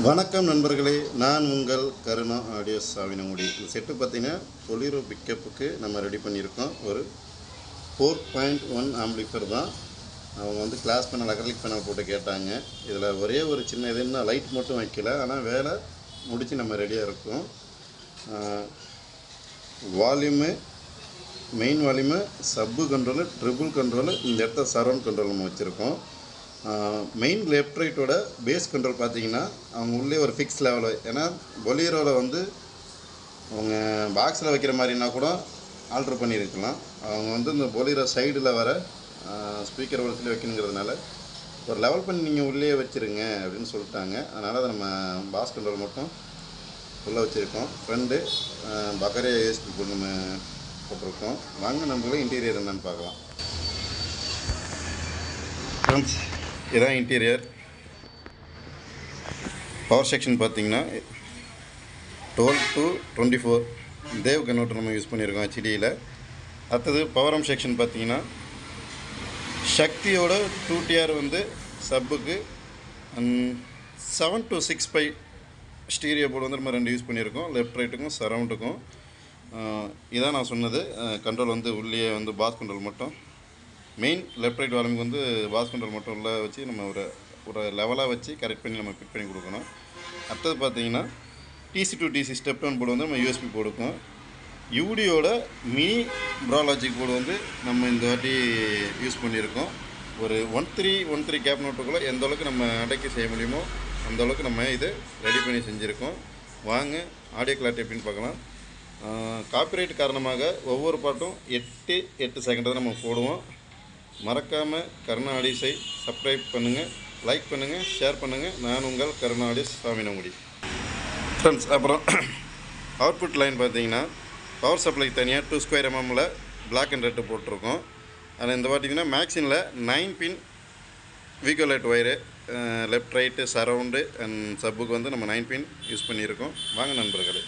வணக்கம் நண்பர்களே, நான் உங்கள் கருணா ஆடியோ சாவினங்குடி. இந்த செட்டு பார்த்திங்கன்னா பொலிரோ பிக்கப்புக்கு நம்ம ரெடி பண்ணியிருக்கோம். ஒரு 4.1 ஆம்பிளிஃபையர் தான். அவங்க வந்து கிளாஸ் பேனல் அக்ரிலிக் பேனல் போட்டு கேட்டாங்க. இதில் ஒரே ஒரு சின்ன இது என்ன லைட் மட்டும் வைக்கல, ஆனால் வேலை முடித்து நம்ம ரெடியாக இருக்கோம். வால்யூமு, மெயின் வால்யூமு, சப்பு கண்ட்ரோலு, ட்ரிபிள் கண்ட்ரோலு, இந்த இடத்த சரவுண்ட் கண்ட்ரோல் நம்ம வச்சுருக்கோம். மெயின் லெஃப்ட் ரைட்டோட பேஸ் கண்ட்ரோல் பார்த்தீங்கன்னா அவங்க உள்ளே ஒரு ஃபிக்ஸ் லெவலில், ஏன்னா பொலிரோவில் வந்து அவங்க பாக்ஸில் வைக்கிற மாதிரினா கூட ஆல்ட்ரு பண்ணியிருக்கலாம். அவங்க வந்து இந்த பொலிரோ சைடில் வர ஸ்பீக்கர் வளர்த்துல வைக்கணுங்கிறதுனால ஒரு லெவல் பண்ணி நீங்கள் உள்ளே வச்சுருங்க அப்படின்னு சொல்லிட்டாங்க. அதனால் அதை நம்ம பாஸ் கண்ட்ரோல் மட்டும் உள்ளே வச்சுருக்கோம். ஃப்ரெண்டு பக்கரே ஏஎஸ்பி போட்டு நம்ம போட்டிருக்கோம். வாங்க நம்மளும் இன்டீரியர் என்னன்னு பார்க்கலாம். ஃப்ரெண்ட்ஸ், இதுதான் இன்டீரியர். பவர் செக்ஷன் பார்த்தீங்கன்னா 12 to 24 தேவ் கன்வெர்ட்டர் நம்ம யூஸ் பண்ணியிருக்கோம் ஹெச்டியில். அடுத்தது பவர் ஆம் செக்ஷன் பார்த்தீங்கன்னா சக்தியோட 2TR வந்து சப்புக்கு, 7 to 6 ஸ்டீரியோ போர்டு வந்து நம்ம 2 யூஸ் பண்ணியிருக்கோம், லெஃப்ட் ரைட்டுக்கும் சரவுண்டுக்கும். இதான் நான் சொன்னது. கண்ட்ரோல் வந்து உள்ளே வந்து பாஸ் கண்ட்ரோல் மட்டும், மெயின் லெஃப்ட் ரைட் வால்யூமுக்கு வந்து பாஸ் கண்ட்ரோல் மட்டும் உள்ள வச்சு நம்ம ஒரு லெவலாக வச்சு கரெக்ட் பண்ணி நம்ம ஃபிட் பண்ணி கொடுக்கணும். அடுத்தது பார்த்தீங்கன்னா DC to DC step down board வந்து நம்ம யூஎஸ்பி போடுக்கும். யூடியோட மினி ப்ராலாஜிக் போர்டு வந்து நம்ம இந்த வாட்டி யூஸ் பண்ணியிருக்கோம். ஒரு 1313 கேப் நோட்டுக்குள்ளே எந்த அளவுக்கு நம்ம அடக்கி செய்ய முடியுமோ அந்த அளவுக்கு நம்ம இது ரெடி பண்ணி செஞ்சுருக்கோம். வாங்க ஆடியோ கிளாரிட்டி எப்படின்னு பார்க்கலாம். காப்பிரைட் காரணமாக ஒவ்வொரு பாட்டும் 8 செகண்ட் தான் நம்ம போடுவோம். மறக்காமல் கருணா ஆடியோஸை சப்ஸ்கிரைப் பண்ணுங்கள், லைக் பண்ணுங்கள், ஷேர் பண்ணுங்கள். நான் உங்கள் கருணா ஆடியோஸ் சாவினங்குடி. ஃப்ரெண்ட்ஸ், அப்புறம் அவுட்புட் லைன் பார்த்தீங்கன்னா பவர் சப்ளைக்கு தனியாக 2 mm பிளாக் அண்ட் ரெட்டு போட்டிருக்கோம். அதில் இந்த பார்த்தீங்கன்னா மேக்ஸினில் 9 pin வீகோலைட் wire, left right surround and சப்புக்கு வந்து நம்ம 9 pin யூஸ் பண்ணியிருக்கோம். வாங்க நண்பர்களே.